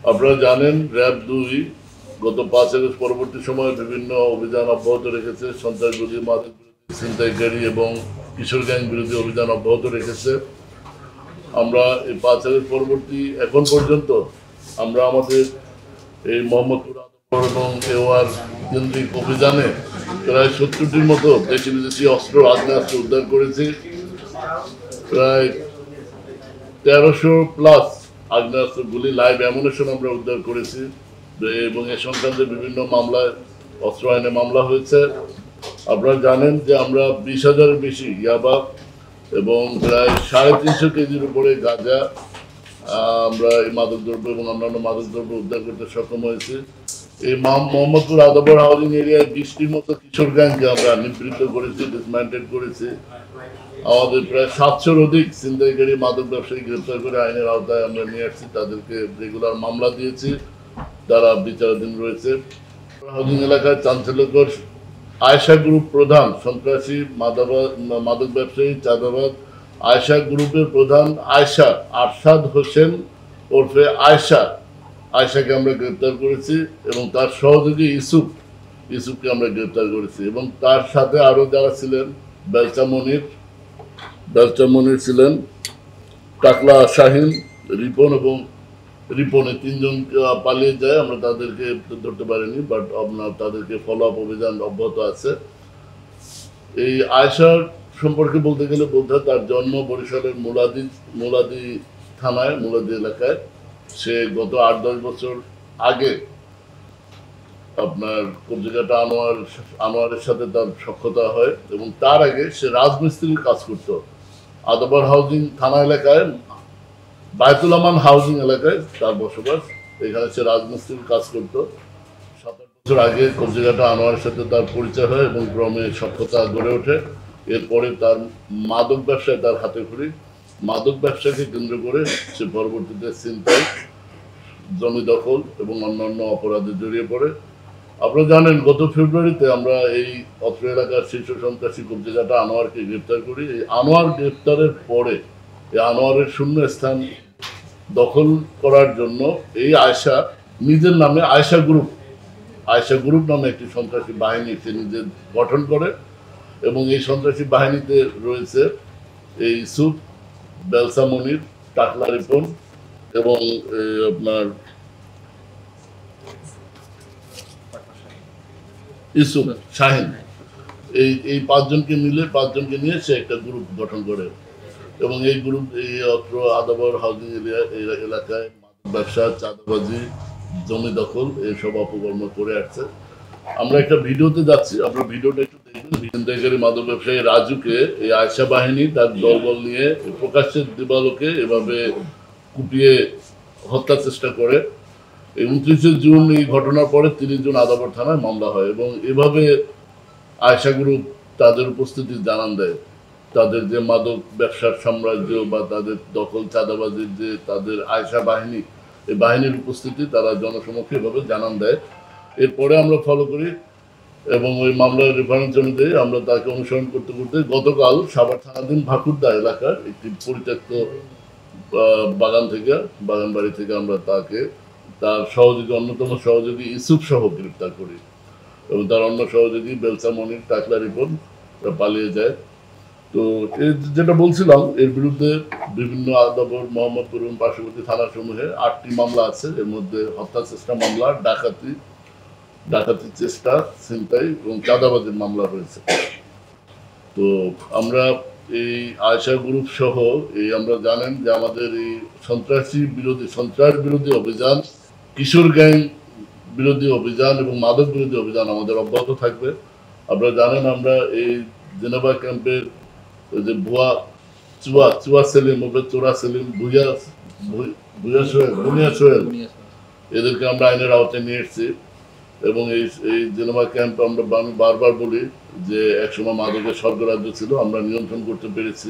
আপনারা জানেন র্যাব 2 গত 5 আগস্ট পরবর্তী সময়ে বিভিন্ন অভিযান অব্যাহত রেখেছে। সন্ত্রাস বিরোধী, মাদক বিরোধী, ছিনতাইকারী এবং কিশোর গ্যাং বিরোধী অভিযান অব্যাহত রেখেছে। আমরা এই 5 আগস্ট পরবর্তী এখন পর্যন্ত আমরা আমাদের এই মোহাম্মদপুর এবং এওয়ার কেন্দ্রিক অভিযানে প্রায় 70টির মতো দেশি বিদেশি অস্ত্র, আগ্নেয়াস্ত্র উদ্ধার করেছি। প্রায় 1300+ আগ্নেয়াস্ত্র, গুলি, লাইভ অ্যামুনেশন আমরা উদ্ধার করেছি এবং এ সংক্রান্তে বিভিন্ন মামলায় অস্ত্র আইনে মামলা হয়েছে। আপনারা জানেন যে আমরা 20,000-এর বেশি ইয়াবা এবং প্রায় 350 কেজির উপরে গাঁজা আমরা এই মাদকদ্রব্য এবং অন্যান্য মাদকদ্রব্য উদ্ধার করতে সক্ষম হয়েছি। এই মোহাম্মদপুর আদাবর হাউজিং এরিয়ায় 20টির মতো কিশোর গ্যাংকে আমরা নিবৃত্ত করেছি, ডিসম্যান্টেল করেছি। আমাদের প্রায় 700-র অধিক ছিনতাইকারী মাদক ব্যবসায়ী গ্রেপ্তার করে আইনের আওতায় আমরা নিয়ে আসছি। তাদেরকে রেগুলার মামলা দিয়েছি, তারা বিচারাধীন রয়েছে। হাউজিং এলাকায় চাঞ্চল্যকর আয়েশা গ্রুপ প্রধান সন্ত্রাসী মাদক ব্যবসায়ী চাঁদাবাদ আয়েশা গ্রুপের প্রধান আয়েশা আরশাদ হোসেন ওরফে আয়েশাকে আমরা গ্রেপ্তার করেছি এবং তার সহযোগী ইসুফকে আমরা গ্রেপ্তার করেছি এবং তার সাথে আরও যারা ছিলেন বেলচা মনির ছিলেন, টাকলা শাহিন, রিপনে 3জন পালিয়ে যায়। আমরা তাদেরকে ধরতে পারিনি, বাট আপনার তাদেরকে ফলো আপ অভিযান অব্যাহত আছে। এই আয়েশার সম্পর্কে বলতে গেলে বলতে হয় তার জন্ম বরিশালের মুলাদি থানায়, মুলাদি এলাকায়। সে গত 8-10 বছর আগে আপনার কবজিকাটা আনোয়ারের সাথে তার সখ্যতা হয় এবং তার আগে সে রাজমিস্ত্রির কাজ করত আদাবর হাউজিং থানা এলাকায়, বায়তুল আমান হাউজিং এলাকায় তার বসবাস। এখানে সে রাজমিস্ত্রির কাজ করত। 7-8 বছর আগে কবজিকাটা আনোয়ারের সাথে তার পরিচয় হয় এবং ক্রমে সখ্যতা গড়ে ওঠে। এরপরে তার মাদক ব্যবসায় তার হাতে খড়ি। মাদক ব্যবসাকে কেন্দ্র করে সে পরবর্তীতে ছিনতাই, জমি দখল এবং অন্যান্য অপরাধে জড়িয়ে পড়ে। আপনারা জানেন গত ফেব্রুয়ারিতে আমরা এই অত্র এলাকার শীর্ষ সন্ত্রাসী কবজিকাটা আনোয়ারকে গ্রেপ্তার করি। এই আনোয়ার গ্রেপ্তারের পরে এই আনোয়ারের শূন্য স্থান দখল করার জন্য এই আয়েশা নিজের নামে আয়েশা গ্রুপ নামে একটি সন্ত্রাসী বাহিনী সে নিজে গঠন করে এবং এই সন্ত্রাসী বাহিনীতে রয়েছে এই ইসুফ, বেলসা মনির, টাকলা রিপন এবং আপনার ইসুফ শাহিন। এই 5জনকে নিয়ে সে একটা গ্রুপ গঠন করে এবং এই গ্রুপ এই অত্র আদাবর হাউজিং এলাকায় মাদক ব্যবসা, চাঁদাবাজি, জমি দখল এইসব অপকর্ম করে আসছে। আমরা একটা ভিডিওতে যাচ্ছি, আপনার ভিডিওটা একটু দেখবেন। ছিনতাইকারী মাদক ব্যবসায়ী রাজুকে এই আয়েশা বাহিনী তার দলবল নিয়ে প্রকাশ্যে দিবালোকে এভাবে কুপিয়ে হত্যার চেষ্টা করে। 29 জুন এই ঘটনার পরে 30 জুন আদাবর থানায় মামলা হয় এবং এভাবে আয়েশা গ্রুপ তাদের উপস্থিতি জানান দেয়। তাদের যে মাদক ব্যবসার সাম্রাজ্য বা তাদের দখল, চাঁদাবাজির যে তাদের আয়েশা বাহিনী, এই বাহিনীর উপস্থিতি তারা জনসমক্ষে এভাবে জানান দেয়। এরপরে আমরা ফলো করি এবং ওই মামলার রেফারেন্স অনুযায়ী আমরা তাকে অনুসরণ করতে করতে গতকাল সাভার থানাধীন ভাকুরদা এলাকার একটি পরিত্যক্ত বাগানবাড়ি থেকে আমরা তার অন্যতম সহযোগী ইসুফ সহ গ্রেপ্তার করি এবং তার অন্য সহযোগী বেলসা মনির, টাকলা রিপন পালিয়ে যায়। তো যেটা বলছিলাম, এর বিরুদ্ধে বিভিন্ন আদাবর, মোহাম্মদপুর এবং পার্শ্ববর্তী থানাসমূহে 8টি মামলা আছে। এর মধ্যে হত্যা চেষ্টা মামলা, ডাকাতি চেষ্টা, ছিনতাই এবং চাঁদাবাজির মামলা রয়েছে। তো আমরা এই আয়েশা গ্রুপ সহ আমরা জানেন যে আমাদের এই সন্ত্রাস বিরোধী অভিযান, কিশোর গ্যাং বিরোধী অভিযান এবং মাদক বিরোধী অভিযান আমাদের অব্যাহত থাকবে। আপনারা জানেন আমরা এই জেনেভা ক্যাম্পের যে চুয়া সেলিম, চোরা সেলিম, বুনিয়া সোহেল এদেরকে আমরা আইনের আওতায় নিয়ে এসেছি এবং এই জেনেভা ক্যাম্প আমি বারবার বলি যে একসময় মাদকের স্বর্গরাজ্য ছিল, আমরা নিয়ন্ত্রণ করতে পেরেছি।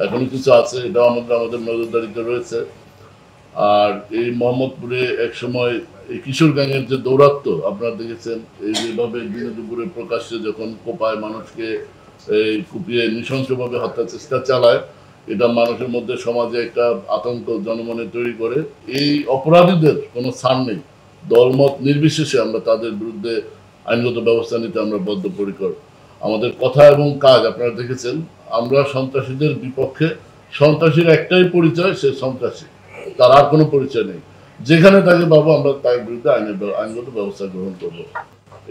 এখনো কিছু আছে, এটাও আমাদের নজরদারিতে রয়েছে। আর এই মোহাম্মদপুরে একসময় এই কিশোর গ্যাংয়ের যে দৌরাত্ম আপনারা দেখেছেন, এই যেভাবে দিনে দুপুরে প্রকাশ্যে যখন কোপায় মানুষকে কুপিয়ে নৃশংসভাবে হত্যা চেষ্টা চালায়, এটা মানুষের মধ্যে সমাজে একটা আতঙ্ক জনমনে তৈরি করে। এই অপরাধীদের কোনো ছাড় নেই, দলমত নির্বিশেষে আমরা তাদের বিরুদ্ধে আইনগত ব্যবস্থা নিতে আমরা বদ্ধপরিকর। আমাদের কথা এবং কাজ আপনারা দেখেছেন, আমরা সন্ত্রাসীদের বিপক্ষে। সন্ত্রাসীর একটাই পরিচয়, সে সন্ত্রাসী, তার আর কোনো পরিচয় নেই। যেখানে তাকে পাবো আমরা তার বিরুদ্ধে আইনগত ব্যবস্থা গ্রহণ করবো।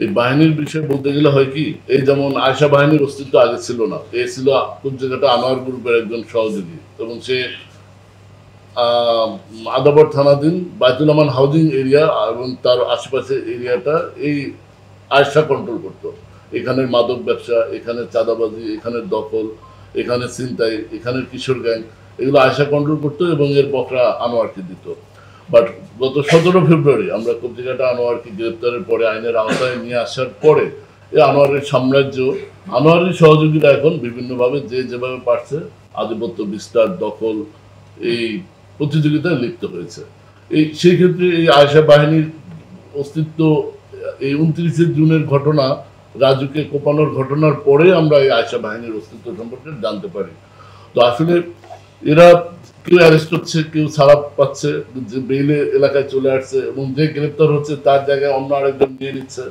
এই বাহিনীর বিষয়ে বলতে গেলে হয় কি, এই যেমন আয়শা বাহিনীর অস্তিত্ব আগে ছিল না, এ ছিল কোন জায়গাটা আনোয়ার গ্রুপের একজন সহযোগী, এবং সে আদাবর থানাধীন বাইতুল আমান হাউজিং এরিয়া এবং তার আশেপাশে এরিয়াটা এই আয়শা কন্ট্রোল করতো। এখানের মাদক ব্যবসা, এখানে চাঁদাবাজি, এখানের দখল, এখানে ছিনতাই, এখানের কিশোর গ্যাং, এগুলো আয়শা কন্ট্রোল করতো এবং এর বকরা আনোয়ারকে দিত। বাট গত 17 ফেব্রুয়ারি আমরা কবজিঘাটা আনোয়ারকে গ্রেপ্তারের পরে আইনের আওতায় নিয়ে আসার পরে এই আনোয়ারের সাম্রাজ্য, আনোয়ারের সহযোগীরা এখন বিভিন্নভাবে যে যেভাবে পারছে আধিপত্য বিস্তার, দখল, এই প্রতিযোগিতায় লিপ্ত হয়েছে। সেই ক্ষেত্রে এই আয়শা বাহিনীর অস্তিত্ব, এই 29শে জুনের ঘটনা, রাজুকে কোপানোর ঘটনার পরে আমরা এই আয়শা বাহিনীর অস্তিত্ব সম্পর্কে জানতে পারি। তো আসলে এরা কেউ অ্যারেস্ট হচ্ছে, কেউ ছাড়া পাচ্ছে, যে বেইলে এলাকায় চলে আসছে, এবং যে গ্রেপ্তার হচ্ছে তার জায়গায় অন্য আরেকজন নিয়ে নিচ্ছে।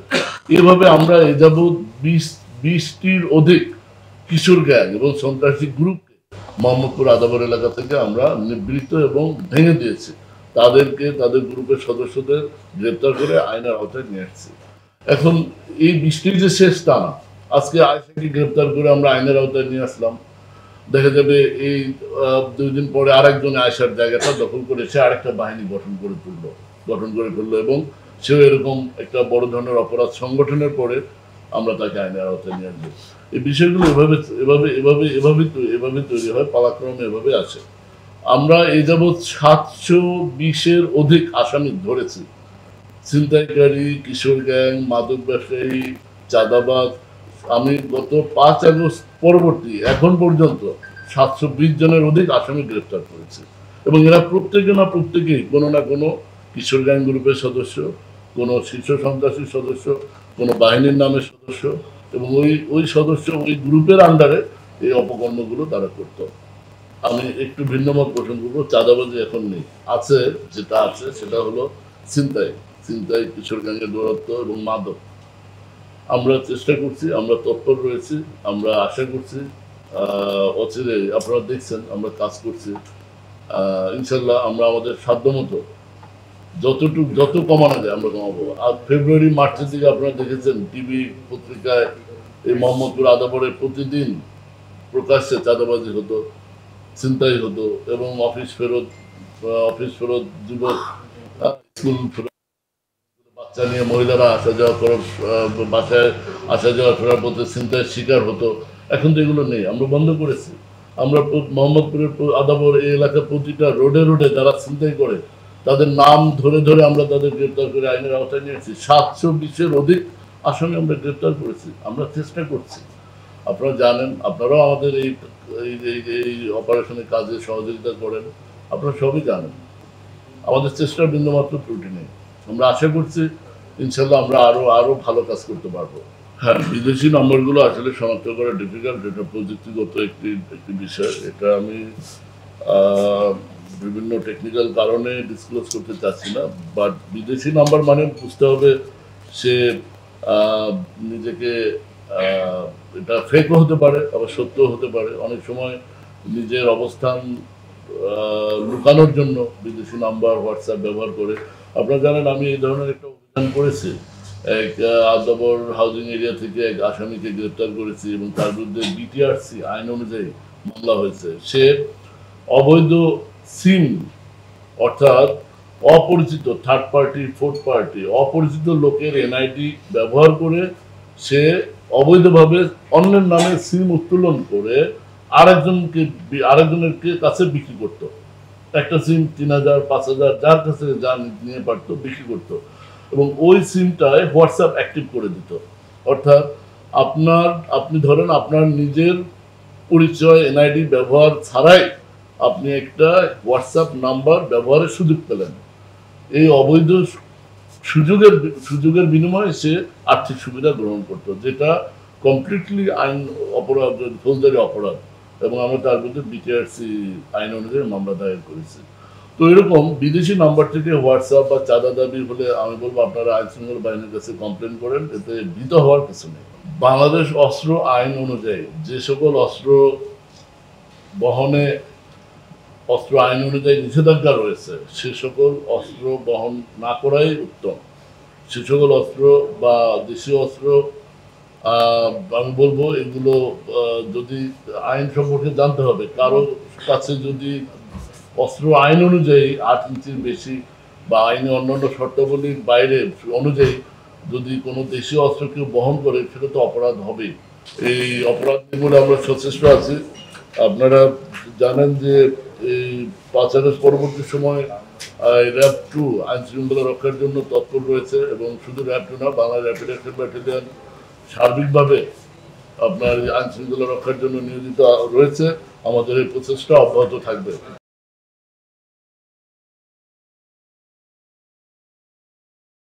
এভাবে আমরা এ যাবৎ 20টির অধিক কিশোর গ্যাং এবং সন্ত্রাসী গ্রুপকে মোহাম্মদপুর আদাবর এলাকা থেকে আমরা নিবৃত্ত এবং ভেঙে দিয়েছি। তাদেরকে, তাদের গ্রুপের সদস্যদের গ্রেপ্তার করে আইনের আওতায় নিয়ে আসছি। এখন এই 20টির যে শেষ তা না, আজকে আয়শাকে গ্রেপ্তার করে আমরা আইনের আওতায় নিয়ে আসলাম, দেখা যাবে এই 2 দিন পরে আরেকজন আয়শার জায়গাটা দখল করে সে আরেকটা বাহিনী গঠন করে ফেললো, এবং সেও এরকম একটা বড় ধরনের অপরাধ সংগঠনের পরে আমরা তাকে আইনের আওতায় নিয়ে আসবো। এই বিষয়গুলো এভাবে তৈরি হয়, পালাক্রমে এভাবে আসে। আমরা এই যাবৎ 720-এর অধিক আসামি ধরেছি। ছিনতাইকারী, কিশোর গ্যাং, মাদক ব্যবসায়ী, চাঁদাবাজ। আমি গত 5 আগস্ট পরবর্তী এখন পর্যন্ত 720 জনের অধিক আসামি গ্রেপ্তার করেছি, এবং এরা প্রত্যেকেই কোনো না কোনো কিশোর গ্যাং গ্রুপের সদস্য, কোনো শীর্ষ সন্ত্রাসীর সদস্য, কোনো বাহিনীর নামের সদস্য, এবং ওই সদস্য ওই গ্রুপের আন্ডারে এই অপকর্মগুলো তারা করত। আমি একটু ভিন্ন মত পোষণ করবো, চাঁদাবাজি এখন নেই, আছে, যেটা আছে সেটা হলো ছিনতাই, কিশোর গ্যাংয়ের দৌরাত্ম্য এবং মাদক। আমরা চেষ্টা করছি, আমরা তৎপর রয়েছি, আমরা আশা করছি অচিরে, আপনারা দেখছেন আমরা কাজ করছি, ইনশাল্লাহ আমরা আমাদের সাধ্যমতো যত কমানো যায় আমরা কমাবো। আর ফেব্রুয়ারি মার্চের দিকে আপনারা দেখেছেন টিভি পত্রিকায় এই মোহাম্মদপুর আদাবরে প্রতিদিন প্রকাশ্যে চাঁদাবাজি হতো, ছিনতাই হতো, এবং অফিস ফেরত যুবক, স্কুল ফেরত বাচ্চা নিয়ে মহিলারা বাসায় আসা যাওয়া ফেরার পথে ছিনতাইয়ের শিকার হতো। এখন তো এগুলো নেই, আমরা বন্ধ করেছি। আমরা মোহাম্মদপুরের আদাবর এই এলাকার প্রতিটা রোডে যারা ছিনতাই করে তাদের নাম ধরে আমরা তাদের গ্রেপ্তার করে আইনের আওতায় নিয়েছি। 720-এর অধিক আসামি আমরা গ্রেপ্তার করেছি। আমরা চেষ্টা করছি, আপনারা জানেন, আপনারাও আমাদের এই অপারেশনের কাজে সহযোগিতা করেন, আপনারা সবই জানেন। আমাদের চেষ্টার বিন্দুমাত্র ত্রুটি নেই। আমরা আশা করছি ইনশাল্লাহ আমরা আরো ভালো কাজ করতে পারবো। হ্যাঁ, বিদেশি নম্বরগুলো আসলে শনাক্ত করা ডিফিকাল্ট, এটা প্রযুক্তিগত একটি বিষয়। এটা আমি বিভিন্ন টেকনিক্যাল কারণে ডিসক্লোজ করতে চাচ্ছি না, বাট বিদেশি নাম্বার মানে বুঝতে হবে সে নিজেকে, এটা ফেকও হতে পারে, আবার সত্যও হতে পারে। অনেক সময় নিজের অবস্থান লুকানোর জন্য বিদেশি নাম্বার, হোয়াটসঅ্যাপ ব্যবহার করে। আপনারা জানেন আমি এই ধরনের একটা অভিযান করেছি, এক আদাবর হাউজিং এরিয়া থেকে এক আসামিকে গ্রেপ্তার করেছি, এবং তার বিরুদ্ধে বিটিআরসি আইন অনুযায়ী মামলা হয়েছে। সে অবৈধ সিম, অর্থাৎ অপরিচিত থার্ড পার্টি, ফোর্থ পার্টি, অপরিচিত লোকের এনআইডি ব্যবহার করে সে অবৈধভাবে অন্যের নামে সিম উত্তোলন করে আরেকজনের কাছে বিক্রি করত। একটা সিম 3000, 5000 যার কাছে যা নিয়ে পারতো বিক্রি করত, এবং ওই সিমটায় হোয়াটসঅ্যাপ অ্যাক্টিভ করে দিত। অর্থাৎ আপনি ধরেন আপনার নিজের পরিচয় এনআইডি ব্যবহার ছাড়াই আপনি একটা হোয়াটসঅ্যাপ নাম্বার ব্যবহারের সুযোগ পেলেন। এই অবৈধ সুযোগের বিনিময়ে সে আর্থিক সুবিধা গ্রহণ করত, যেটা কমপ্লিটলি আইন অপরাধ, ফৌজদারি অপরাধ। এবং আমরা তার বিরুদ্ধে বিটিআরসি আইন অনুযায়ী মামলা দায়ের করেছি। তো এরকম বিদেশি নাম্বার থেকে হোয়াটসঅ্যাপ বা চাঁদা দাবি হলে আমি বলবো আপনারা আইন শৃঙ্খলা বাহিনীর কাছে কমপ্লেন করেন, এতে ভীত হওয়ার কিছু নেই। বাংলাদেশ অস্ত্র আইন অনুযায়ী যে সকল অস্ত্র বহনে অস্ত্র আইন অনুযায়ী নিষেধাজ্ঞা রয়েছে সে সকল অস্ত্র বহন না করাই উত্তম। সে সকল অস্ত্র বা দেশীয় অস্ত্র আমি বলবো এগুলো যদি আইন সম্পর্কে জানতে হবে, কারো কাছে যদি অস্ত্র আইন অনুযায়ী 8 ইঞ্চির বেশি বা আইনে অন্যান্য শর্তাবলীর বাইরে অনুযায়ী যদি কোনো দেশীয় অস্ত্র কেউ বহন করে সেটা তো অপরাধ হবে। এই অপরাধ নির্মূলে আমরা সচেষ্ট আছি। আপনারা জানেন যে এই 5 আগস্ট পরবর্তী সময় র্যাব 2 আইন শৃঙ্খলা রক্ষার জন্য তৎপর রয়েছে এবং শুধু র্যাব 2 না, বাংলা র্যাপিড অ্যাকশন ব্যাটালিয়ন সার্বিকভাবে আপনার আইন শৃঙ্খলা রক্ষার জন্য নিয়োজিত রয়েছে। আমাদের এই প্রচেষ্টা অব্যাহত থাকবে।